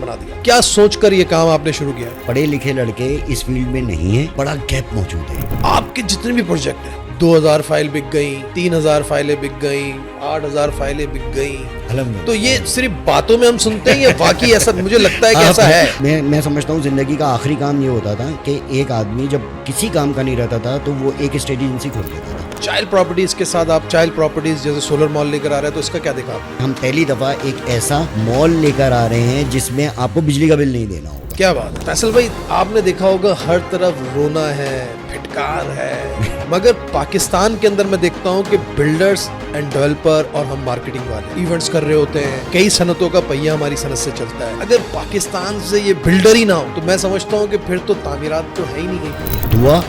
بنا دیا. کیا سوچ کر یہ کام آپ نے شروع کیا؟ پڑھے لکھے لڑکے اس فیلڈ میں نہیں ہیں, بڑا گیپ موجود ہے. آپ کے جتنے بھی پروجیکٹ ہیں 2000 فائل بک گئیں, 3000 فائلیں بک گئیں, 8000 فائلیں بک گئیں, تو یہ صرف باتوں میں ہم سنتے ہیں یا واقعی ایسا؟ مجھے لگتا ہے کہ ایسا ہے. میں سمجھتا ہوں زندگی کا آخری کام یہ ہوتا تھا کہ ایک آدمی جب کسی کام کا نہیں رہتا تھا تو وہ ایک اسٹیٹ ایجنسی کھول دیتا تھا. چائلڈ پراپرٹیز کے ساتھ آپ چائلڈ پراپرٹیز جیسے سولر مال لے کر آ رہے ہیں, تو اس کا کیا دیکھا آپ؟ ہم پہلی دفعہ ایک ایسا مال لے کر آ رہے ہیں جس میں آپ کو بجلی کا بل نہیں دینا ہوگا. کیا بات ہے فیصل بھائی, آپ نے دیکھا ہوگا ہر طرف رونا ہے, پھٹکار ہے, مگر پاکستان کے اندر میں دیکھتا ہوں کہ بلڈرز اینڈ ڈیولپر اور ہم مارکیٹنگ والے ایونٹس کر رہے ہوتے ہیں. کئی صنعتوں کا پہیہ ہماری صنعت سے چلتا ہے. اگر پاکستان سے یہ بلڈر ہی نہ ہو تو میں سمجھتا ہوں کہ پھر تو تعمیرات تو ہے ہی نہیں کہیں. دعا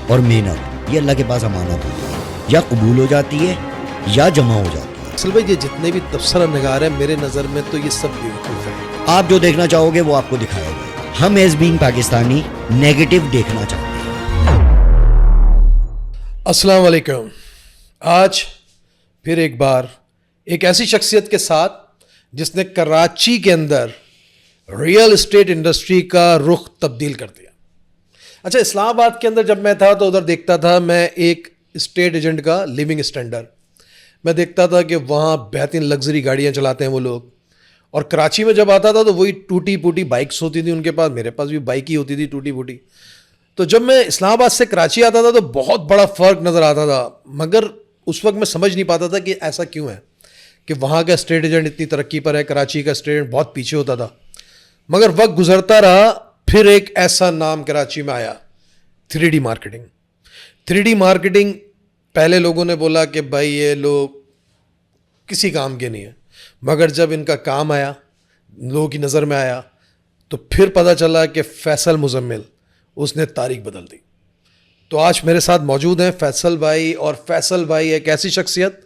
اور محنت یہ اللہ کے پاس امانت ہوتی ہے, یا قبول ہو جاتی ہے یا جمع ہو جاتی ہے. اصل بھائی یہ جتنے بھی تبصرہ نگار ہیں میرے نظر میں تو یہ سب بیوقوف ہیں. آپ جو دیکھنا چاہو گے وہ آپ کو دکھایا جائے گا. ہم ایز بینگ پاکستانی نیگیٹو دیکھنا چاہتے ہیں. السلام علیکم. آج پھر ایک بار ایک ایسی شخصیت کے ساتھ جس نے کراچی کے اندر ریئل اسٹیٹ انڈسٹری کا رخ تبدیل کر دیا. اچھا, اسلام آباد کے اندر جب میں تھا تو ادھر دیکھتا تھا میں ایک اسٹیٹ ایجنٹ کا لیونگ اسٹینڈرڈ. میں دیکھتا تھا کہ وہاں بہترین لگژری گاڑیاں چلاتے ہیں وہ لوگ, اور کراچی میں جب آتا تھا تو وہی ٹوٹی پوٹی بائکس ہوتی تھی ان کے پاس. میرے پاس بھی بائک ہی ہوتی تھی ٹوٹی پوٹی. تو جب میں اسلام آباد سے کراچی آتا تھا تو بہت بڑا فرق نظر آتا تھا, مگر اس وقت میں سمجھ نہیں پاتا تھا کہ ایسا کیوں ہے کہ وہاں کا اسٹیٹ ایجنٹ اتنی ترقی پر ہے, کراچی کا اسٹیٹ ایجنٹ بہت پیچھے ہوتا تھا. مگر وقت گزرتا رہا, پھر ایک ایسا نام کراچی میں آیا, 3D مارکیٹنگ. 3D مارکیٹنگ پہلے لوگوں نے بولا کہ بھائی یہ لوگ کسی کام کے نہیں ہیں, مگر جب ان کا کام آیا, لوگوں کی نظر میں آیا, تو پھر پتہ چلا کہ فیصل مزمل اس نے تاریخ بدل دی. تو آج میرے ساتھ موجود ہیں فیصل بھائی, اور فیصل بھائی ایک ایسی شخصیت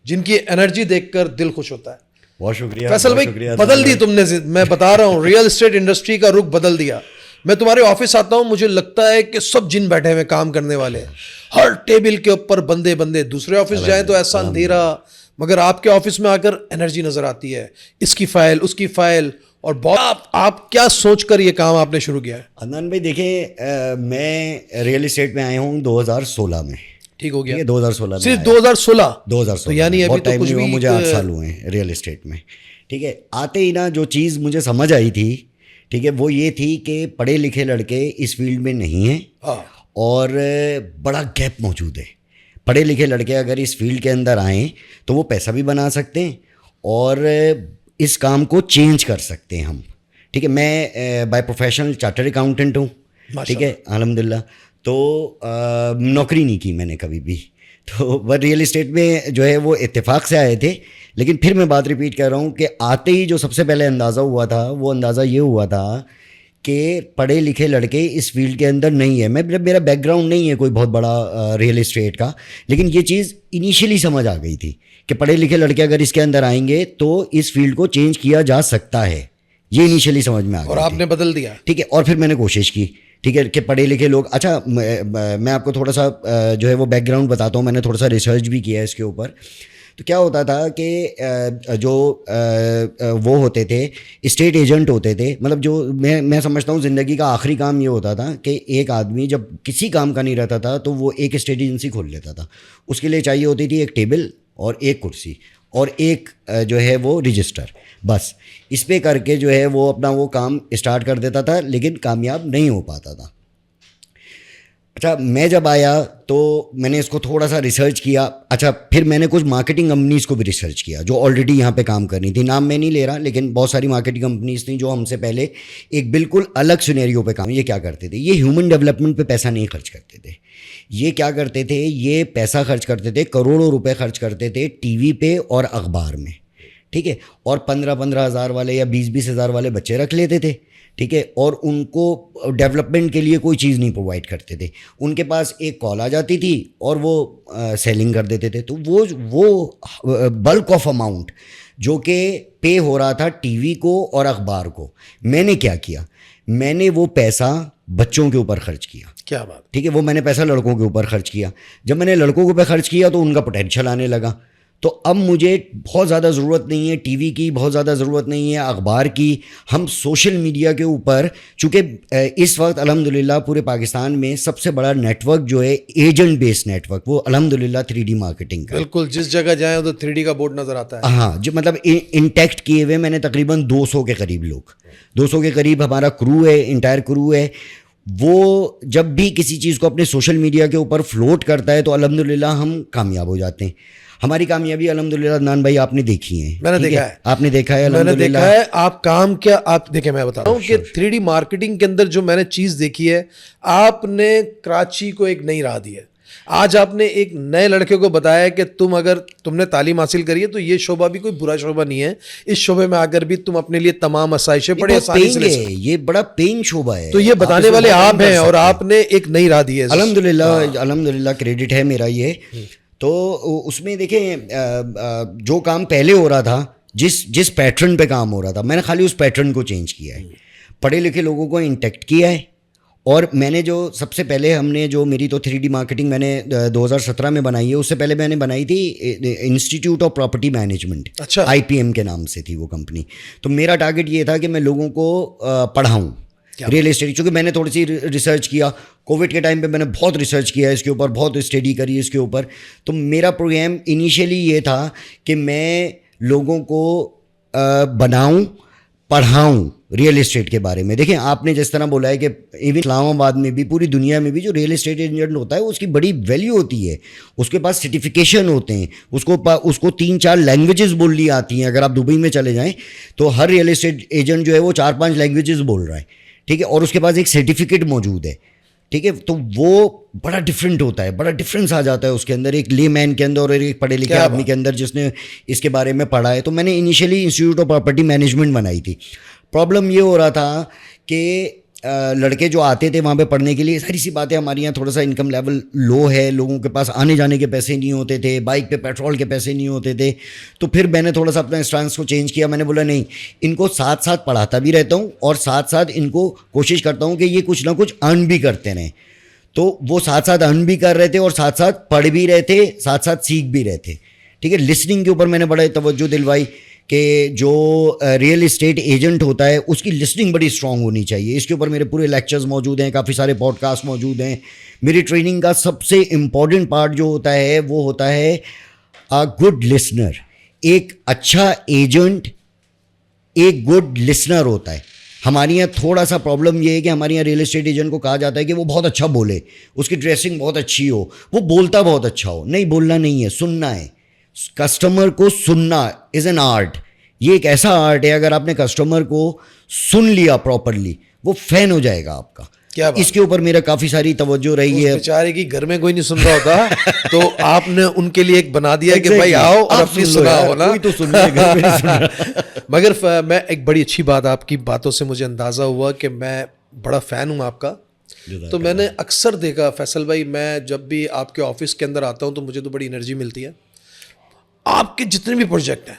جن کی انرجی دیکھ کر دل خوش ہوتا ہے. بہت شکریہ فیصل بھائی, بدل دی تم نے, میں بتا رہا ہوں ریئل اسٹیٹ انڈسٹری کا رخ بدل دیا. میں تمہارے آفس آتا ہوں, مجھے لگتا ہے کہ سب جن بیٹھے ہوئے کام کرنے والے, ہر ٹیبل کے اوپر بندے بندے. دوسرے آفس جائیں تو ایسا اندھیرا, مگر آپ کے آفس میں آ کر انرجی نظر آتی ہے, اس کی فائل اس کی فائل. اور بہت آپ کیا سوچ کر یہ کام آپ نے شروع کیا ہے؟ عدنان بھائی دیکھیں, میں ریئل اسٹیٹ میں آیا ہوں 2016 میں. ٹھیک ہو گیا, 2016 صرف 2016 تو یعنی ابھی تو کچھ بھی, مجھے 8 سال ہوئے ہیں ریئل اسٹیٹ میں. ٹھیک ہے, آتے ہی نا جو چیز مجھے سمجھ آئی تھی, ٹھیک ہے, وہ یہ تھی کہ پڑھے لکھے لڑکے اس فیلڈ میں نہیں ہیں اور بڑا گیپ موجود ہے. پڑھے لکھے لڑکے اگر اس فیلڈ کے اندر آئیں تو وہ پیسہ بھی بنا سکتے ہیں اور اس کام کو چینج کر سکتے ہیں ہم. ٹھیک ہے, میں بائی پروفیشنل چارٹرڈ اکاؤنٹنٹ ہوں. ٹھیک ہے, الحمدللہ. تو نوکری نہیں کی میں نے کبھی بھی, تو وہ ریئل اسٹیٹ میں جو ہے وہ اتفاق سے آئے تھے. لیکن پھر میں بات ریپیٹ کر رہا ہوں کہ آتے ہی جو سب سے پہلے اندازہ ہوا تھا وہ اندازہ یہ ہوا تھا کہ پڑھے لکھے لڑکے اس فیلڈ کے اندر نہیں ہے. میرا بیک گراؤنڈ نہیں ہے کوئی بہت بڑا ریئل اسٹیٹ کا, لیکن یہ چیز انیشیلی سمجھ آ گئی تھی کہ پڑھے لکھے لڑکے اگر اس کے اندر آئیں گے تو اس فیلڈ کو چینج کیا جا سکتا ہے. یہ انیشیلی سمجھ میں آ گئی, اور آپ نے بدل دیا. ٹھیک ہے, اور پھر میں نے کوشش کی, ٹھیک ہے, کہ پڑھے لکھے لوگ. اچھا, میں آپ کو تھوڑا سا جو ہے وہ بیک گراؤنڈ بتاتا ہوں. میں نے تھوڑا سا ریسرچ بھی کیا ہے اس کے اوپر. تو کیا ہوتا تھا کہ جو وہ ہوتے تھے اسٹیٹ ایجنٹ ہوتے تھے, مطلب جو میں سمجھتا ہوں زندگی کا آخری کام یہ ہوتا تھا کہ ایک آدمی جب کسی کام کا نہیں رہتا تھا تو وہ ایک اسٹیٹ ایجنسی کھول لیتا تھا. اس کے لیے چاہیے ہوتی تھی ایک ٹیبل اور ایک کرسی اور ایک جو ہے وہ رجسٹر. بس اس پہ کر کے جو ہے وہ اپنا وہ کام اسٹارٹ کر دیتا تھا, لیکن کامیاب نہیں ہو پاتا تھا. اچھا, میں جب آیا تو میں نے اس کو تھوڑا سا ریسرچ کیا. اچھا, پھر میں نے کچھ مارکیٹنگ کمپنیز کو بھی ریسرچ کیا جو آلریڈی یہاں پہ کام کر رہی تھی. نام میں نہیں لے رہا, لیکن بہت ساری مارکیٹنگ کمپنیز تھیں جو ہم سے پہلے ایک بالکل الگ سینیریو پہ کام. یہ کیا کرتے تھے, یہ ہیومن ڈیولپمنٹ پہ پیسہ نہیں خرچ کرتے تھے. یہ کیا کرتے تھے, یہ پیسہ خرچ کرتے تھے, کروڑوں روپے خرچ کرتے تھے ٹی وی پہ اور اخبار میں. ٹھیک ہے, اور 15 ہزار والے یا 20 ہزار والے بچے رکھ لیتے تھے. ٹھیک ہے, اور ان کو ڈیولپمنٹ کے لیے کوئی چیز نہیں پرووائڈ کرتے تھے. ان کے پاس ایک کال آ جاتی تھی اور وہ سیلنگ کر دیتے تھے. تو وہ بلک آف اماؤنٹ جو کہ پے ہو رہا تھا ٹی وی کو اور اخبار کو, میں نے کیا کیا, میں نے وہ پیسہ بچوں کے اوپر خرچ کیا. کیا بات. ٹھیک ہے, وہ میں نے پیسہ لڑکوں کے اوپر خرچ کیا. جب میں نے لڑکوں کے اوپر خرچ کیا تو ان کا پوٹینشیل آنے لگا. تو اب مجھے بہت زیادہ ضرورت نہیں ہے ٹی وی کی, بہت زیادہ ضرورت نہیں ہے اخبار کی. ہم سوشل میڈیا کے اوپر, چونکہ اس وقت الحمدللہ پورے پاکستان میں سب سے بڑا نیٹ ورک جو ہے ایجنٹ بیس نیٹ ورک, وہ الحمدللہ 3D مارکیٹنگ کا. بالکل, جس جگہ جائیں ادھر 3D کا بورڈ نظر آتا ہے. ہاں, جو مطلب انٹیکٹ کیے ہوئے میں نے تقریباً 200 کے قریب لوگ, 200 کے قریب ہمارا کرو ہے, انٹائر کرو ہے. وہ جب بھی کسی چیز کو اپنے سوشل میڈیا کے اوپر فلوٹ کرتا ہے تو الحمدللہ ہم کامیاب ہو جاتے ہیں. ہماری کامیابی الحمدللہ عدنان بھائی آپ نے دیکھی ہے, میں نے دیکھا ہے, آپ نے دیکھا ہے, میں نے دیکھا ہے. آپ کام کیا, آپ دیکھیں میں بتا رہا ہوں کہ 3D مارکیٹنگ کے اندر جو میں نے چیز دیکھی ہے, آپ نے کراچی کو ایک نئی راہ دی ہے. آج آپ نے ایک نئے لڑکے کو بتایا کہ اگر تم نے تعلیم حاصل کری ہے تو یہ شعبہ بھی کوئی برا شعبہ نہیں ہے, اس شعبے میں آ کر بھی تم اپنے لیے تمام آسائشیں بڑے آسانی سے لے سکتے. یہ بڑا پینگ شعبہ ہے, تو یہ بتانے والے آپ ہیں اور آپ نے ایک نئی راہ دی ہے. الحمدللہ کریڈٹ ہے میرا یہ. تو اس میں دیکھیں جو کام پہلے ہو رہا تھا, جس پیٹرن پہ کام ہو رہا تھا, میں نے خالی اس پیٹرن کو چینج کیا ہے, پڑھے لکھے لوگوں کو انٹیکٹ کیا ہے. اور میں نے جو سب سے پہلے ہم نے جو میری تو 3D مارکیٹنگ میں نے 2017 میں بنائی ہے, اس سے پہلے میں نے بنائی تھی انسٹیٹیوٹ آف پراپرٹی مینجمنٹ, اچھا, IPM کے نام سے تھی وہ کمپنی. تو میرا ٹارگیٹ یہ تھا کہ میں لوگوں کو پڑھاؤں ریئل اسٹیٹ, چونکہ میں نے تھوڑی سی ریسرچ کیا کووڈ کے ٹائم پہ, میں نے بہت ریسرچ کیا اس کے اوپر, بہت اسٹڈی کری اس کے اوپر. تو میرا پروگرام انیشیلی یہ تھا کہ میں لوگوں کو بناؤں, پڑھاؤں ریئل اسٹیٹ کے بارے میں. دیکھیں آپ نے جس طرح بولا ہے کہ ایون اسلام آباد میں بھی, پوری دنیا میں بھی جو ریئل اسٹیٹ ایجنٹ ہوتا ہے اس کی بڑی ویلیو ہوتی ہے, اس کے پاس سرٹیفکیشن ہوتے ہیں, اس کو 3-4 لینگویجز بولنی آتی ہیں. اگر آپ دبئی میں چلے جائیں تو ہر ریئل اسٹیٹ ایجنٹ جو ہے وہ 4-5 لینگویجز بول رہا ہے, ٹھیک ہے, اور اس کے پاس ایک سرٹیفکیٹ موجود ہے, ٹھیک ہے. تو وہ بڑا ڈفرینٹ ہوتا ہے, بڑا ڈفرینس آ جاتا ہے اس کے اندر, ایک لے مین کے اندر اور ایک پڑھے لکھے آدمی کے اندر جس نے اس کے بارے میں پڑھا ہے. تو میں نے initially institute of property management بنائی تھی. پرابلم یہ ہو رہا تھا کہ لڑکے جو آتے تھے وہاں پہ پڑھنے کے لیے, ساری سی باتیں, ہمارے یہاں تھوڑا سا انکم لیول لو ہے, لوگوں کے پاس آنے جانے کے پیسے نہیں ہوتے تھے, بائک پہ پیٹرول کے پیسے نہیں ہوتے تھے. تو پھر میں نے تھوڑا سا اپنا اسٹانس کو چینج کیا. میں نے بولا نہیں, ان کو ساتھ ساتھ پڑھاتا بھی رہتا ہوں اور ساتھ ساتھ ان کو کوشش کرتا ہوں کہ یہ کچھ نہ کچھ ارن بھی کرتے رہیں. تو وہ ساتھ ساتھ ارن بھی کر رہے تھے اور ساتھ ساتھ پڑھ بھی رہے تھے, ساتھ ساتھ سیکھ بھی رہے تھے, ٹھیک ہے. لسننگ کے اوپر میں نے بڑا توجہ دلوائی کہ جو ریئل اسٹیٹ ایجنٹ ہوتا ہے اس کی لسننگ بڑی اسٹرانگ ہونی چاہیے. اس کے اوپر میرے پورے لیکچرز موجود ہیں, کافی سارے پوڈ کاسٹ موجود ہیں. میری ٹریننگ کا سب سے امپورٹنٹ پارٹ جو ہوتا ہے وہ ہوتا ہے گڈ لسنر. ایک اچھا ایجنٹ ایک گڈ لسنر ہوتا ہے. ہمارے یہاں تھوڑا سا پرابلم یہ ہے کہ ہمارے یہاں ریئل اسٹیٹ ایجنٹ کو کہا جاتا ہے کہ وہ بہت اچھا بولے, اس کی ڈریسنگ بہت اچھی ہو, وہ بولتا بہت اچھا ہو. نہیں, بولنا نہیں ہے, سننا ہے. کسٹمر کو سننا از این آرٹ. یہ ایک ایسا آرٹ ہے, اگر آپ نے کسٹمر کو سن لیا پراپرلی وہ فین ہو جائے گا آپ کا. اس کے اوپر میرا کافی ساری توجہ رہی ہے. بیچارے کی گھر میں کوئی نہیں سن رہا ہوتا تو آپ نے ان کے لیے ایک بنا دیا کہ بھائی آؤ اور اپنی سناؤ نا, کوئی تو سن رہا. مگر میں ایک بڑی اچھی بات, آپ کی باتوں سے مجھے اندازہ ہوا کہ میں بڑا فین ہوں آپ کا. تو میں نے اکثر دیکھا فیصل بھائی, میں جب بھی آپ کے آفس کے اندر آتا ہوں تو مجھے تو بڑی انرجی ملتی ہے. آپ کے جتنے بھی پروجیکٹ ہیں,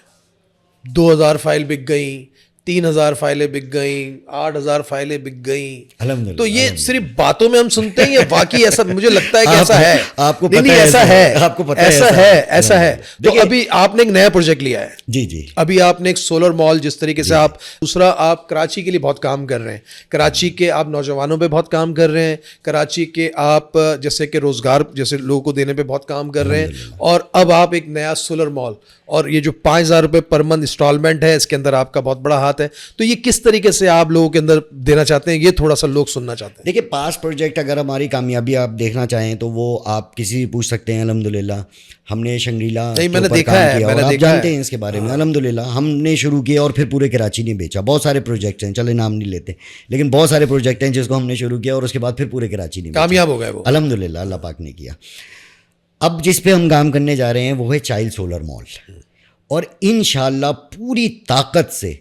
2000 فائل بک گئیں, 3000 فائلیں بک گئیں, 8000 فائلیں بک گئیں. تو یہ صرف باتوں میں ہم سنتے ہیں یا واقعی ایسا مجھے لگتا ہے کہ ایسا ہے؟ آپ کو پتہ ہے, ایسا ہے, آپ کو پتہ ہے, ایسا ہے. تو ابھی آپ نے ایک نیا پروجیکٹ لیا ہے. جی جی, ابھی آپ نے ایک سولر مال, جس طریقے سے آپ, دوسرا آپ کراچی کے لیے بہت کام کر رہے ہیں, کراچی کے آپ نوجوانوں پہ بہت کام کر رہے ہیں, کراچی کے آپ جیسے کہ روزگار جیسے لوگوں کو دینے پہ بہت کام کر رہے ہیں, اور اب آپ ایک نیا سولر مال, اور یہ جو 5000 روپے پر منتھ انسٹالمنٹ ہے اس کے اندر آپ کا بہت بڑا ہاتھ ہے. تو یہ کس طریقے سے آپ لوگوں کے اندر دینا چاہتے ہیں, یہ تھوڑا سا لوگ سننا چاہتے ہیں. دیکھیے پاس پروجیکٹ اگر ہماری کامیابی آپ دیکھنا چاہیں تو وہ آپ کسی بھی پوچھ سکتے ہیں. الحمدللہ ہم نے شنگریلا میں نے دیکھا ہے, آپ جانتے ہیں اس کے بارے میں. الحمدللہ ہم نے شروع کیا اور پھر پورے کراچی نے بیچا. بہت سارے پروجیکٹس ہیں, چلے نام نہیں لیتے, لیکن بہت سارے پروجیکٹ ہیں جس کو ہم نے شروع کیا اور اس کے بعد پھر پورے کراچی نے کامیاب ہو گئے وہ, الحمدللہ اللہ پاک نے کیا. اب جس پہ ہم کام کرنے جا رہے ہیں وہ ہے چائلڈ سولر مال, اور انشاءاللہ پوری طاقت سے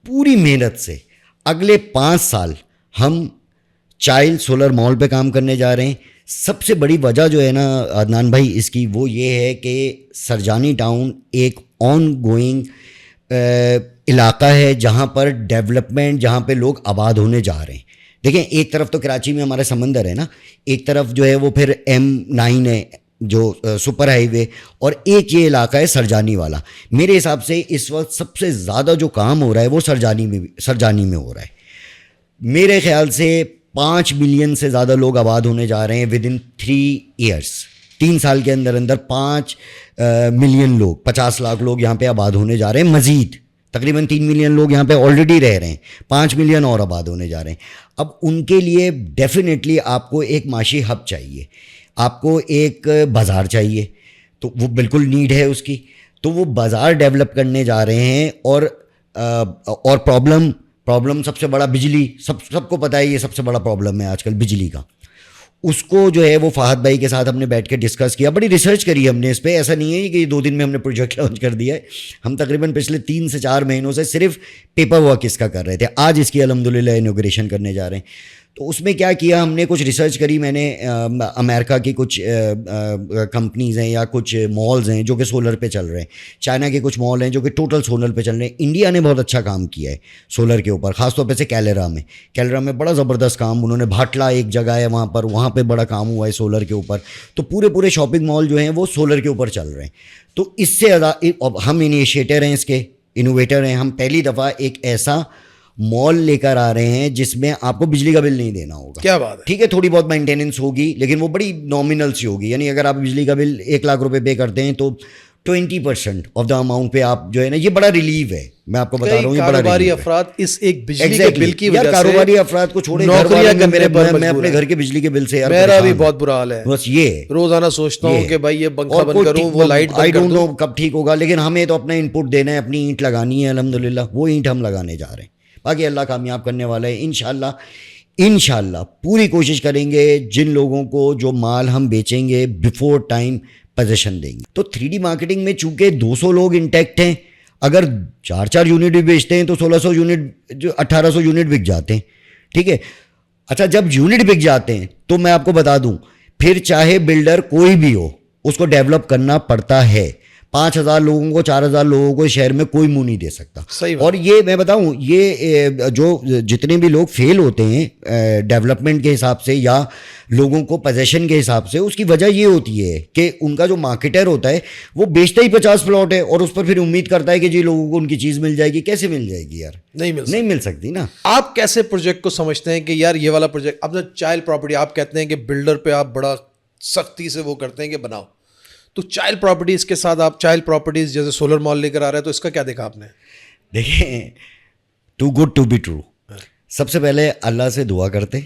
پوری محنت سے اگلے 5 سال ہم چائلڈ سولر مال پہ کام کرنے جا رہے ہیں. سب سے بڑی وجہ جو ہے نا عدنان بھائی اس کی, وہ یہ ہے کہ سرجانی ٹاؤن ایک آن گوئنگ علاقہ ہے جہاں پر ڈیولپمنٹ, جہاں پہ لوگ آباد ہونے جا رہے ہیں. دیکھیں ایک طرف تو کراچی میں ہمارا سمندر ہے نا, ایک طرف جو ہے وہ پھر M9 ہے, جو سپر ہائی وے, اور ایک یہ علاقہ ہے سرجانی والا. میرے حساب سے اس وقت سب سے زیادہ جو کام ہو رہا ہے وہ سرجانی میں ہو رہا ہے. میرے خیال سے 5 ملین سے زیادہ لوگ آباد ہونے جا رہے ہیں ود ان 3 ایئرس. 3 سال کے اندر 5 ملین لوگ, 50 لاکھ لوگ یہاں پہ آباد ہونے جا رہے ہیں. مزید تقریباً 3 ملین لوگ یہاں پہ آلریڈی رہ رہے ہیں, 5 ملین اور آباد ہونے جا رہے ہیں. اب ان کے لیے ڈیفینیٹلی آپ کو ایک معاشی ہب چاہیے, آپ کو ایک بازار چاہیے, تو وہ بالکل نیڈ ہے اس کی. تو وہ بازار ڈیولپ کرنے جا رہے ہیں. اور پرابلم سب سے بڑا بجلی, سب کو پتہ ہے یہ سب سے بڑا پرابلم ہے آج کل بجلی کا. اس کو جو ہے وہ فہد بھائی کے ساتھ ہم نے بیٹھ کے ڈسکس کیا, بڑی ریسرچ کری ہم نے اس پہ. ایسا نہیں ہے کہ 2 دن میں ہم نے پروجیکٹ لانچ کر دیا ہے. ہم تقریباً پچھلے 3 سے 4 مہینوں سے صرف پیپر ورک اس کا کر رہے تھے. آج اس کی الحمدللہ انوگریشن کرنے جا رہے ہیں. تو اس میں کیا کیا ہم نے, کچھ ریسرچ کری میں نے. امریکہ کی کچھ کمپنیز ہیں یا کچھ مالز ہیں جو کہ سولر پہ چل رہے ہیں. چائنا کے کچھ مال ہیں جو کہ ٹوٹل سولر پہ چل رہے ہیں. انڈیا نے بہت اچھا کام کیا ہے سولر کے اوپر, خاص طور پہ سے کیلرا میں بڑا زبردست کام انہوں نے. بھاٹلا ایک جگہ ہے وہاں پہ بڑا کام ہوا ہے سولر کے اوپر. تو پورے شاپنگ مال جو ہیں وہ سولر کے اوپر چل رہے ہیں. تو اس سے ہم انیشیٹر ہیں, اس کے انوویٹر ہیں. ہم پہلی دفعہ ایک ایسا مال لے کر آ رہے ہیں جس میں آپ کو بجلی کا بل نہیں دینا ہوگا. کیا بات ہے. ٹھیک ہے, تھوڑی بہت مینٹیننس ہوگی لیکن وہ بڑی نامنل سی ہوگی. یعنی اگر آپ بجلی کا بل 1 لاکھ روپے پے کرتے ہیں تو 20% آف دا اماؤنٹ پہ آپ جو ہے نا, یہ بڑا ریلیو ہے. میں آپ کو بتا رہا ہوں, یہ بڑا کاروباری افراد اس ایک بجلی کے بل کی وجہ سے, کاروباری افراد کو چھوڑے, میں اپنے گھر کے بجلی کے بل سے یار میرا بھی بہت برا حال ہے. بس یہ روزانہ سوچتا ہوں کہ بھائی یہ پنکھا بند کروں, وہ لائٹ آئی ڈونٹ نو کب ٹھیک ہوگا, لیکن ہمیں تو اپنا ان پٹ دینا ہے, اپنی اینٹ لگانی ہے. الحمدللہ وہ اینٹ ہم لگانے جا رہے ہیں. باقی اللہ کامیاب کرنے والا ہے انشاءاللہ. پوری کوشش کریں گے جن لوگوں کو جو مال ہم بیچیں گے بیفور ٹائم پوزیشن دیں گے. تو 3D مارکیٹنگ میں چونکہ 200 لوگ انٹیکٹ ہیں, اگر 4 یونٹ بھی بیچتے ہیں تو 1600 یونٹ جو 1800 یونٹ بک جاتے ہیں. ٹھیک ہے, اچھا جب یونٹ بک جاتے ہیں تو میں آپ کو بتا دوں, پھر چاہے بلڈر کوئی بھی ہو اس کو ڈیولپ کرنا پڑتا ہے. 5000 لوگوں کو 4000 لوگوں کو شہر میں کوئی منہ نہیں دے سکتا. اور یہ میں بتاؤں, یہ جو جتنے بھی لوگ فیل ہوتے ہیں ڈیولپمنٹ کے حساب سے یا لوگوں کو پوزیشن کے حساب سے, اس کی وجہ یہ ہوتی ہے کہ ان کا جو مارکیٹر ہوتا ہے وہ بیچتا ہی 50 پلاٹ ہے اور اس پر پھر امید کرتا ہے کہ جی لوگوں کو ان کی چیز مل جائے گی. کیسے مل جائے گی یار, نہیں مل سکتی نا. آپ کیسے پروجیکٹ کو سمجھتے ہیں کہ یار یہ والا پروجیکٹ, اپنا چائلڈ پراپرٹی آپ کہتے ہیں کہ بلڈر پہ آپ بڑا سختی سے وہ کرتے ہیں کہ بناؤ, تو چائلڈ پراپرٹیز کے ساتھ آپ چائلڈ پراپرٹیز جیسے سولر مال لے کر آ رہے ہیں, تو اس کا کیا دیکھا آپ نے؟ دیکھیں, too good to be true. سب سے پہلے اللہ سے دعا کرتے,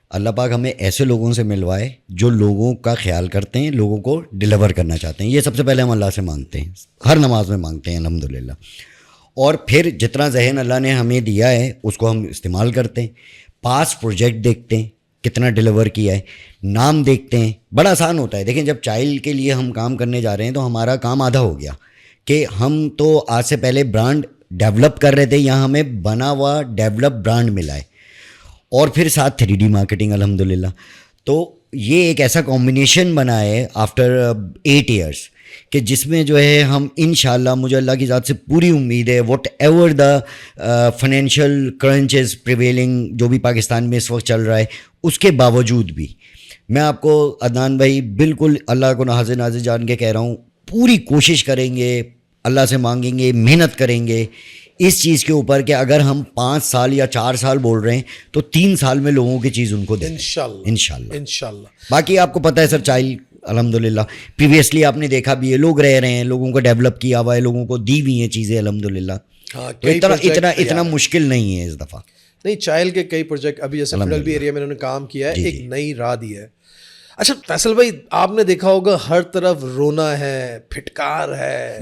اللہ پاک ہمیں ایسے لوگوں سے ملوائے جو لوگوں کا خیال کرتے ہیں, لوگوں کو ڈیلیور کرنا چاہتے ہیں. یہ سب سے پہلے ہم اللہ سے مانگتے ہیں, ہر نماز میں مانگتے ہیں الحمدللہ. اور پھر جتنا ذہن اللہ نے ہمیں دیا ہے اس کو ہم استعمال کرتے ہیں. پاس پروجیکٹ دیکھتے ہیں کتنا ڈیلیور کیا ہے, نام دیکھتے ہیں. بڑا آسان ہوتا ہے. دیکھیں, جب چائلڈ کے لیے ہم کام کرنے جا رہے ہیں تو ہمارا کام آدھا ہو گیا کہ ہم تو آج سے پہلے برانڈ ڈیولپ کر رہے تھے, یہاں ہمیں بنا ہوا ڈیولپ برانڈ ملا ہے, اور پھر ساتھ 3D مارکیٹنگ الحمدللہ. تو یہ ایک ایسا کمبینیشن بنا ہے آفٹر 8 ایئرس کہ جس میں جو ہے ہم انشاءاللہ, مجھے اللہ کی ذات سے پوری امید ہے, what ever the financial crunch is prevailing, جو بھی پاکستان میں اس وقت چل رہا ہے, اس کے باوجود بھی میں آپ کو عدنان بھائی بالکل اللہ کو ناز ناز جان کے کہہ رہا ہوں, پوری کوشش کریں گے, اللہ سے مانگیں گے, محنت کریں گے اس چیز کے اوپر کہ اگر ہم 5 سال یا 4 سال بول رہے ہیں تو 3 سال میں لوگوں کی چیز ان کو دیں انشاءاللہ. باقی آپ کو پتہ ہے سر, چائلڈ الحمدللہ پریویسلی آپ نے دیکھا بھی ہے, لوگ رہ رہے ہیں, لوگوں کو ڈیولپ کیا ہوا ہے, لوگوں کو دی ہوئی ہیں چیزیں الحمدللہ. تو اتنا مشکل نہیں ہے اس دفعہ. نہیں, چائلڈ کے کئی پروجیکٹ ابھی جیسے فیڈرل ایریا میں انہوں نے کام کیا ہے, ایک نئی راہ دی ہے. اچھا فیصل بھائی, آپ نے دیکھا ہوگا ہر طرف رونا ہے, پھٹکار ہے,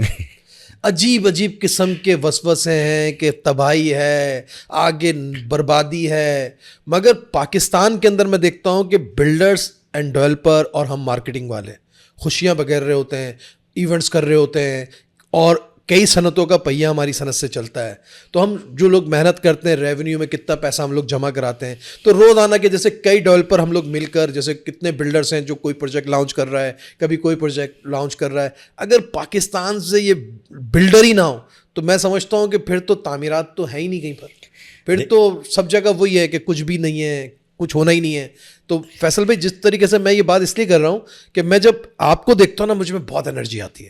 عجیب قسم کے وسوسے ہیں کہ تباہی ہے, آگے بربادی ہے. مگر پاکستان کے اندر میں دیکھتا ہوں کہ بلڈرز اینڈ ڈیولپر اور ہم مارکیٹنگ والے خوشیاں بغیر رہے ہوتے ہیں, ایونٹس کر رہے ہوتے ہیں, اور کئی صنعتوں کا پہیہ ہماری صنعت سے چلتا ہے. تو ہم جو لوگ محنت کرتے ہیں, ریونیو میں کتنا پیسہ ہم لوگ جمع کراتے ہیں, تو روزانہ کے جیسے کئی ڈیولپر ہم لوگ مل کر, جیسے کتنے بلڈرس ہیں جو کوئی پروجیکٹ لانچ کر رہا ہے, کبھی کوئی پروجیکٹ لانچ کر رہا ہے. اگر پاکستان سے یہ بلڈر ہی نہ ہو تو میں سمجھتا ہوں کہ پھر تو تعمیرات تو ہے ہی نہیں کہیں پر, پھر تو سب جگہ وہی ہے کہ کچھ بھی نہیں ہے, کچھ ہونا ہی نہیں ہے. تو فیصل بھائی جس طریقے سے میں یہ بات اس لیے کر رہا ہوں کہ میں جب آپ کو دیکھتا ہوں نا مجھ میں بہت انرجی آتی ہے.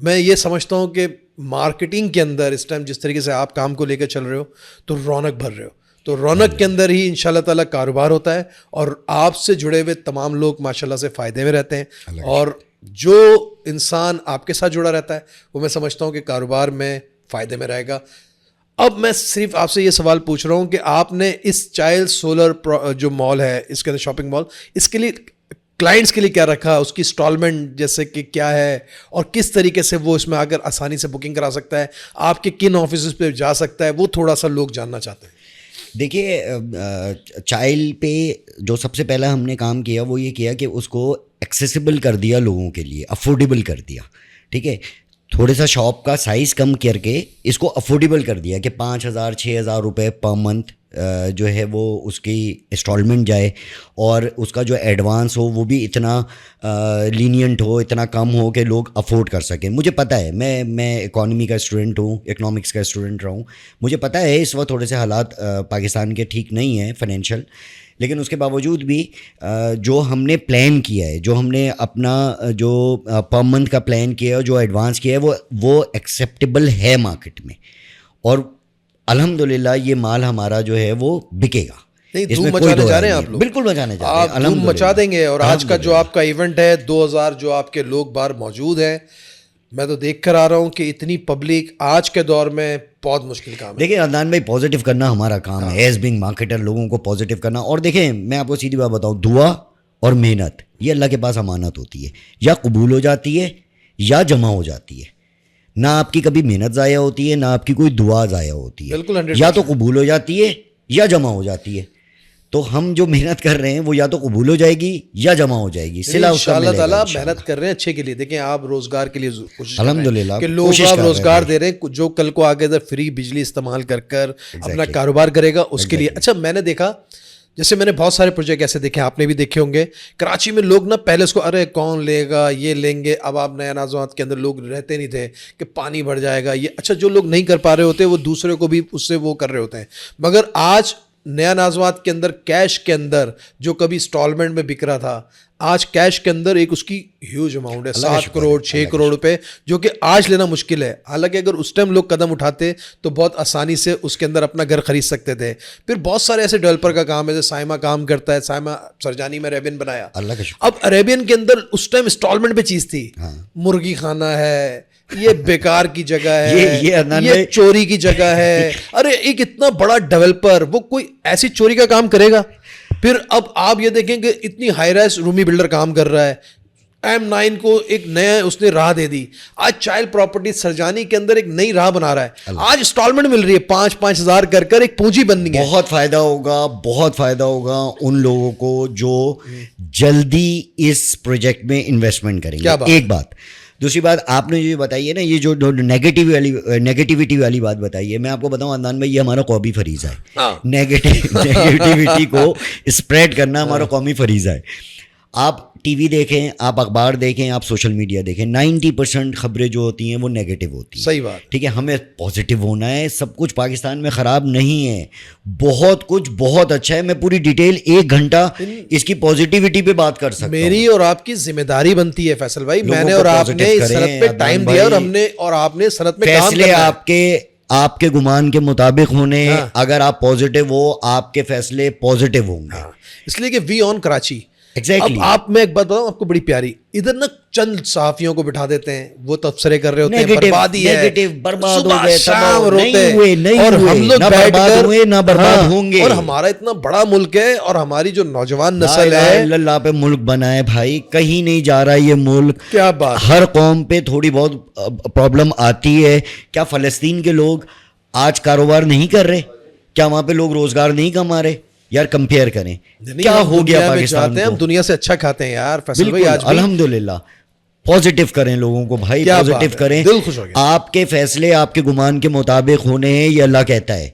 میں یہ سمجھتا ہوں کہ مارکیٹنگ کے اندر اس ٹائم جس طریقے سے آپ کام کو لے کے چل رہے ہو تو رونق بھر رہے ہو, تو رونق کے اندر ہی انشاءاللہ تعالیٰ کاروبار ہوتا ہے, اور آپ سے جڑے ہوئے تمام لوگ ماشاءاللہ سے فائدے میں رہتے ہیں, اور جو انسان آپ کے ساتھ جڑا رہتا ہے وہ میں سمجھتا ہوں کہ کاروبار میں فائدے میں رہے گا. اب میں صرف آپ سے یہ سوال پوچھ رہا ہوں کہ آپ نے اس چائلڈ سولر جو مال ہے اس کے اندر شاپنگ مال, اس کے لیے کلائنٹس کے لیے کیا رکھا, اس کی انسٹالمنٹ جیسے کہ کیا ہے, اور کس طریقے سے وہ اس میں آ کر آسانی سے بکنگ کرا سکتا ہے, آپ کے کن آفیسز پہ جا سکتا ہے, وہ تھوڑا سا لوگ جاننا چاہتے ہیں. دیکھیے چائلڈ پہ جو سب سے پہلا ہم نے کام کیا وہ یہ کیا کہ اس کو ایکسیسیبل کر دیا لوگوں کے لیے, افورڈیبل کر دیا. ٹھیک ہے, تھوڑے سا شاپ کا سائز کم کر کے اس کو افورڈیبل کر دیا کہ 5,000 6,000 روپے پر منتھ جو ہے وہ اس کی انسٹالمنٹ جائے, اور اس کا جو ایڈوانس ہو وہ بھی اتنا لینینٹ ہو, اتنا کم ہو کہ لوگ افورڈ کر سکیں. مجھے پتہ ہے میں اکانومی کا اسٹوڈنٹ ہوں, اکنامکس کا اسٹوڈنٹ رہا ہوں, مجھے پتہ ہے اس وقت تھوڑے سے حالات پاکستان کے ٹھیک نہیں ہیں فائنینشیل, لیکن اس کے باوجود بھی جو ہم نے پلان کیا ہے, جو ہم نے اپنا جو پر منتھ کا پلان کیا ہے, جو ایڈوانس کیا ہے وہ ایکسیپٹیبل ہے مارکیٹ میں, اور الحمدللہ یہ مال ہمارا جو ہے وہ بکے گا. نہیں, دھوم مچانے جا رہے ہیں آپ لوگ, بالکل مچانے جا رہے ہیں, آپ دھوم مچا دیں گے. اور آج کا جو آپ کا ایونٹ ہے 2000 جو آپ کے لوگ باہر موجود ہیں, میں تو دیکھ کر آ رہا ہوں کہ اتنی پبلک آج کے دور میں بہت مشکل کام ہے. دیکھیں عدنان بھائی, پازیٹیو کرنا ہمارا کام ہے ایز بینگ مارکیٹر, لوگوں کو پازیٹیو کرنا. اور دیکھیں میں آپ کو سیدھی بات بتاؤں, دعا اور محنت یہ اللہ کے پاس امانت ہوتی ہے, یا قبول ہو جاتی ہے یا جمع ہو جاتی ہے. نہ آپ کی کبھی محنت ضائع ہوتی ہے, نہ آپ کی کوئی دعا ضائع ہوتی ہے, بالکل یا تو قبول ہو جاتی ہے یا جمع ہو جاتی ہے. تو ہم جو محنت کر رہے ہیں وہ یا تو قبول ہو جائے گی یا جمع ہو جائے گی. ان شاء اللہ تعالیٰ محنت کر رہے ہیں اچھے کے لیے. دیکھیں آپ روزگار کے لیے کوشش کر رہے ہیں الحمدللہ کہ لوگ آپ روزگار دے رہے ہیں, جو کل کو آگے فری بجلی استعمال کر کر اپنا کاروبار کرے گا اس کے لیے. اچھا میں نے دیکھا, جیسے میں نے بہت سارے پروجیکٹ ایسے دیکھے, آپ نے بھی دیکھے ہوں گے, کراچی میں لوگ نا پہلے اس کو ارے کون لے گا, یہ لیں گے. اب آپ نیا نازوات کے اندر لوگ رہتے نہیں تھے کہ پانی بڑھ جائے گا یہ. اچھا جو لوگ نہیں کر پا رہے ہوتے وہ دوسرے کو بھی اس سے وہ کر رہے ہوتے ہیں, مگر آج نیا نازوات کے اندر کیش کے اندر جو کبھی انسٹالمنٹ میں بک رہا تھا, آج کیش کے اندر ایک اس کی ہیوج اماؤنٹ ہے, 7 کروڑ 6 کروڑ روپے, جو کہ آج لینا مشکل ہے. حالانکہ اگر اس ٹائم لوگ قدم اٹھاتے تو بہت آسانی سے اس کے اندر اپنا گھر خرید سکتے تھے. پھر بہت سارے ایسے ڈیولپر کا کام ہے, جیسے سائمہ کام کرتا ہے, سائمہ سرجانی میں اریبین بنایا. اللہ کا شکر. اب اریبین کے اندر اس ٹائم انسٹالمنٹ پہ چیز تھی, مرغی خانہ ہے, یہ بیکار کی جگہ ہے, یہ چوری کی جگہ ہے. ارے ایک اتنا بڑا ڈیولپر وہ کوئی ایسی چوری کا کام کرے گا؟ پھر اب آپ یہ دیکھیں کہ اتنی ہائی رائز رومی بلڈر کام کر رہا ہے, M9 کو ایک نیا اس نے راہ دے دی. آج چائلڈ پراپرٹی سرجانی کے اندر ایک نئی راہ بنا رہا ہے, آج انسٹالمنٹ مل رہی ہے 5-5 ہزار کر کر, ایک پونجی بننی ہے. بہت فائدہ ہوگا, بہت فائدہ ہوگا ان لوگوں کو جو جلدی اس پروجیکٹ میں انویسٹمنٹ کریں گے. ایک بات. دوسری بات آپ نے جو بتائی ہے نا, یہ جو نیگیٹیوٹی والی بات بتائی ہے, میں آپ کو بتاؤں عدنان بھائی, یہ ہمارا قومی فریضہ ہے. نیگیٹیوٹی کو اسپریڈ کرنا ہمارا قومی فریضہ ہے. آپ ٹی وی دیکھیں, آپ اخبار دیکھیں, آپ سوشل میڈیا دیکھیں, 90% خبریں جو ہوتی ہیں وہ نیگیٹو ہوتی ہیں. صحیح بات. ٹھیک ہے, ہمیں پازیٹیو ہونا ہے. سب کچھ پاکستان میں خراب نہیں ہے, بہت کچھ بہت اچھا ہے. میں پوری ڈیٹیل 1 گھنٹہ اس کی پازیٹیوٹی پہ بات کر سکتا ہوں. میری اور آپ کی ذمہ داری بنتی ہے فیصل بھائی, میں نے اور آپ نے اس صنعت پہ ٹائم دیا, اور ہم نے اور آپ نے صنعت میں کام فیصلے آپ کے گمان کے مطابق ہونے. اگر آپ پازیٹیو ہو, آپ کے فیصلے پازیٹیو ہوں گے. اس لیے کہ وی آن کراچی. ایگزیکٹلی. اب آپ, میں ایک بات بتاؤں آپ کو بڑی پیاری, ادھر نا چند صحافیوں کو بٹھا دیتے ہیں, وہ تبصرے کر رہے ہوتے ہیں, بربادی ہے, برباد ہو صبح گئے, شام روتے ہیں, اور ہم لوگ برباد ہوئے نہ برباد ہوں گے. اور ہمارا اتنا بڑا ملک ہے, اور ہماری جو نوجوان نسل ہے, اللہ پہ ملک بنا ہے بھائی, کہیں نہیں جا رہا یہ ملک. کیا بات. ہر قوم پہ تھوڑی بہت پرابلم آتی ہے. کیا فلسطین کے لوگ آج کاروبار نہیں کر رہے؟ کیا وہاں پہ لوگ روزگار نہیں کما رہے؟ یار کمپیئر کریں کیا ہو گیا پاکستان کو. ہم دنیا سے اچھا کھاتے ہیں یار فیصل بھائی. آج الحمدللہ پازیٹیو کریں لوگوں کو بھائی, پازیٹیو کریں. دل خوش ہو گیا. آپ کے فیصلے آپ کے گمان کے مطابق ہونے ہیں, یہ اللہ کہتا ہے.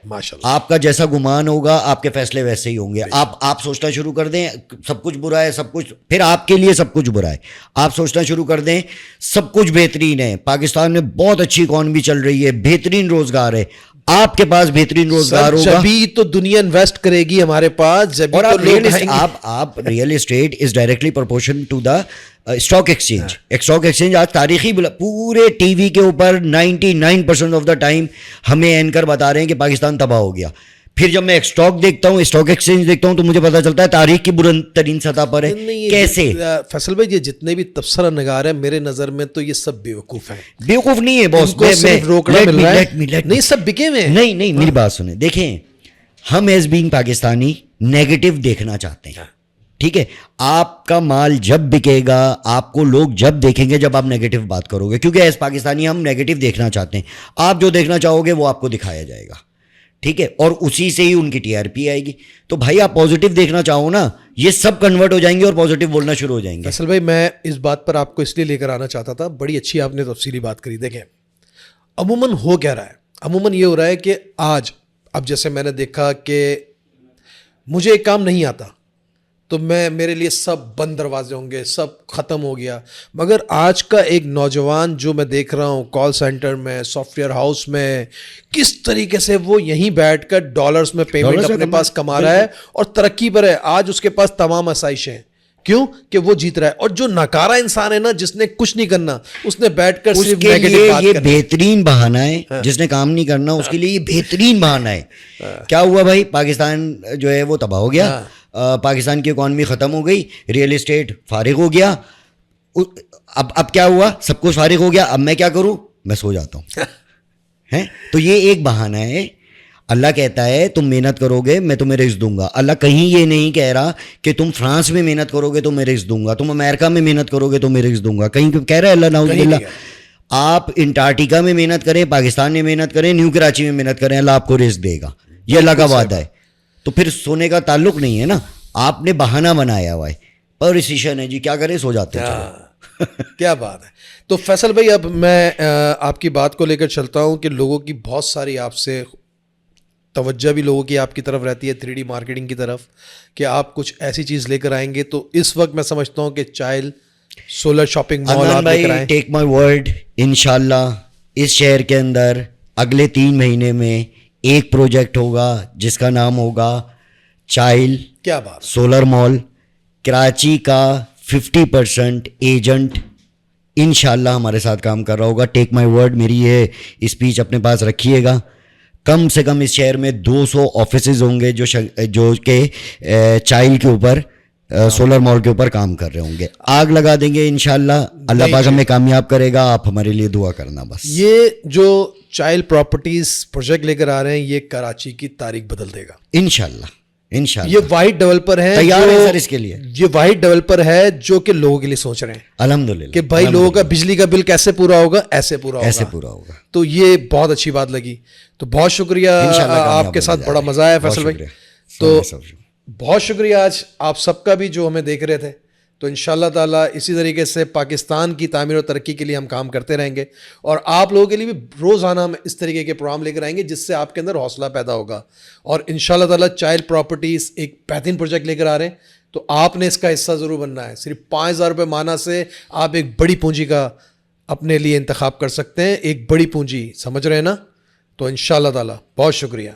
ماشاءاللہ. آپ کا جیسا گمان ہوگا آپ کے فیصلے ویسے ہی ہوں گے. آپ سوچنا شروع کر دیں سب کچھ برا ہے, سب کچھ, پھر آپ کے لیے سب کچھ برا ہے. آپ سوچنا شروع کر دیں سب کچھ بہترین ہے, پاکستان میں بہت اچھی اکانومی چل رہی ہے, بہترین روزگار ہے, آپ کے پاس بہترین روزگار ہوگا. جبھی تو دنیا انویسٹ کرے گی ہمارے پاس, جبھی اور تو لوگ آئیں گے. آپ real estate is directly proportion to the stock exchange. Stock exchange آج تاریخی پورے ٹی وی کے اوپر 99% آف دا ٹائم ہمیں اینکر بتا رہے ہیں کہ پاکستان تباہ ہو گیا. پھر جب میں اسٹاک دیکھتا ہوں, اسٹاک ایکسچینج دیکھتا ہوں, تو مجھے پتا چلتا ہے تاریخ کی بلند ترین سطح پر ہے. کیسے فیصل بھائی, یہ جتنے بھی تبصرہ نگار ہیں میرے نظر میں تو یہ سب بیوقوف ہیں. بیوقوف نہیں ہے باس, روکنا مل رہا ہے نہیں, سب بکے ہوئے ہیں. نہیں میری بات سنیں, دیکھیں ہم ایز بینگ پاکستانی نیگیٹو دیکھنا چاہتے ہیں. ٹھیک ہے, آپ کا مال جب بکے گا, آپ کو لوگ جب دیکھیں گے جب آپ نیگیٹو بات کرو گے, کیونکہ ایز پاکستانی ہم نیگیٹو دیکھنا چاہتے ہیں. آپ جو دیکھنا چاہو گے وہ آپ کو دکھایا جائے گا. ٹھیک ہے, اور اسی سے ہی ان کی ٹی آر پی آئے گی. تو بھائی آپ پازیٹیو دیکھنا چاہو نا, یہ سب کنورٹ ہو جائیں گے اور پازیٹیو بولنا شروع ہو جائیں گے. فیصل بھائی, میں اس بات پر آپ کو اس لیے لے کر آنا چاہتا تھا, بڑی اچھی آپ نے تفصیلی بات کری. دیکھیں عموماً ہو کیا رہا ہے, عموماً یہ ہو رہا ہے کہ آج اب جیسے میں نے دیکھا کہ مجھے ایک کام نہیں آتا تو میرے لیے سب بند دروازے ہوں گے, سب ختم ہو گیا. مگر آج کا ایک نوجوان جو میں دیکھ رہا ہوں کال سینٹر میں, سافٹ ویئر ہاؤس میں, کس طریقے سے وہ یہیں بیٹھ کر ڈالرز میں پیمنٹ اپنے پاس کما رہا ہے اور ترقی پر ہے. آج اس کے پاس تمام آسائشیں ہیں. کیوں کہ وہ جیت رہا ہے. اور جو ناکارہ انسان ہے نا, جس نے کچھ نہیں کرنا, اس نے بیٹھ کر صرف نیگیٹو بات یہ بہترین بہانہ ہے. جس نے کام نہیں کرنا اس کے لیے یہ بہترین بہانہ ہے. کیا ہوا بھائی, پاکستان جو ہے وہ تباہ ہو گیا, پاکستان کی اکانومی ختم ہو گئی, ریئل اسٹیٹ فارغ ہو گیا. اب کیا ہوا, سب کچھ فارغ ہو گیا, اب میں کیا کروں, میں سو جاتا ہوں. تو یہ ایک بہانہ ہے. اللہ کہتا ہے تم محنت کرو گے میں تمہیں رزق دوں گا. اللہ کہیں یہ نہیں کہہ رہا کہ تم فرانس میں محنت کرو گے تو میں رزق دوں گا, تم امریکہ میں محنت کرو گے تو میں رزق دوں گا. کہیں کہہ رہا ہے اللہ نعوذ باللہ. آپ انٹارکٹیکا میں محنت کریں, پاکستان میں محنت کریں, نیو کراچی میں محنت کریں, اللہ آپ کو رزق دے گا. یہ اللہ کا وعدہ ہے. تو پھر سونے کا تعلق نہیں ہے نا, آپ نے بہانہ بنایا ہوا ہے. پر ریسیشن ہے جی, کیا کریں, سو جاتے ہیں. کیا بات ہے. تو فیصل بھائی, اب میں آپ کی بات کو لے کر چلتا ہوں کہ لوگوں کی بہت ساری آپ سے توجہ بھی لوگوں کی آپ کی طرف رہتی ہے 3D مارکیٹنگ کی طرف, کہ آپ کچھ ایسی چیز لے کر آئیں گے. تو اس وقت میں سمجھتا ہوں کہ چائل سولر شاپنگ مال آپ لے کر آئیں. ٹیک مائی ورڈ, انشاءاللہ اس شہر کے اندر اگلے 3 مہینے میں ایک پروجیکٹ ہوگا جس کا نام ہوگا چائل کیا بات سولر مال. کراچی کا 50% ایجنٹ انشاءاللہ ہمارے ساتھ کام کر رہا ہوگا. ٹیک مائی ورڈ, میری یہ اسپیچ اپنے پاس رکھیے گا. کم سے کم اس شہر میں 200 آفیسز ہوں گے جو کہ چائل کے اوپر, سولر مال کے اوپر کام کر رہے ہوں گے. آگ لگا دیں گے انشاءاللہ. اللہ پاک ہمیں کامیاب کرے گا. آپ ہمارے لیے دعا کرنا بس. یہ جو چائل پراپرٹیز پروجیکٹ لے کر آ رہے ہیں, یہ کراچی کی تاریخ بدل دے گا انشاءاللہ. یہ واحد ڈیولپر ہے, تیار ہے سر اس کے لیے. یہ واحد ڈیولپر ہے جو کہ لوگوں کے لیے سوچ رہے ہیں الحمدللہ کہ بھائی لوگوں کا بجلی کا بل کیسے پورا ہوگا, ایسے پورا ہوگا. تو یہ بہت اچھی بات لگی. تو بہت شکریہ, آپ کے ساتھ بڑا مزہ آیا فیصل بھائی. تو بہت شکریہ آج آپ سب کا بھی جو ہمیں دیکھ رہے تھے. تو انشاءاللہ تعالیٰ اسی طریقے سے پاکستان کی تعمیر و ترقی کے لیے ہم کام کرتے رہیں گے, اور آپ لوگوں کے لیے بھی روزانہ ہم اس طریقے کے پروگرام لے کر آئیں گے جس سے آپ کے اندر حوصلہ پیدا ہوگا. اور انشاءاللہ تعالیٰ چائلڈ پراپرٹیز ایک بہترین پروجیکٹ لے کر آ رہے ہیں, تو آپ نے اس کا حصہ ضرور بننا ہے. صرف 5,000 روپے ماہانہ سے آپ ایک بڑی پونجی کا اپنے لیے انتخاب کر سکتے ہیں. ایک بڑی پونجی, سمجھ رہے ہیں نا. تو انشاءاللہ تعالیٰ بہت شکریہ.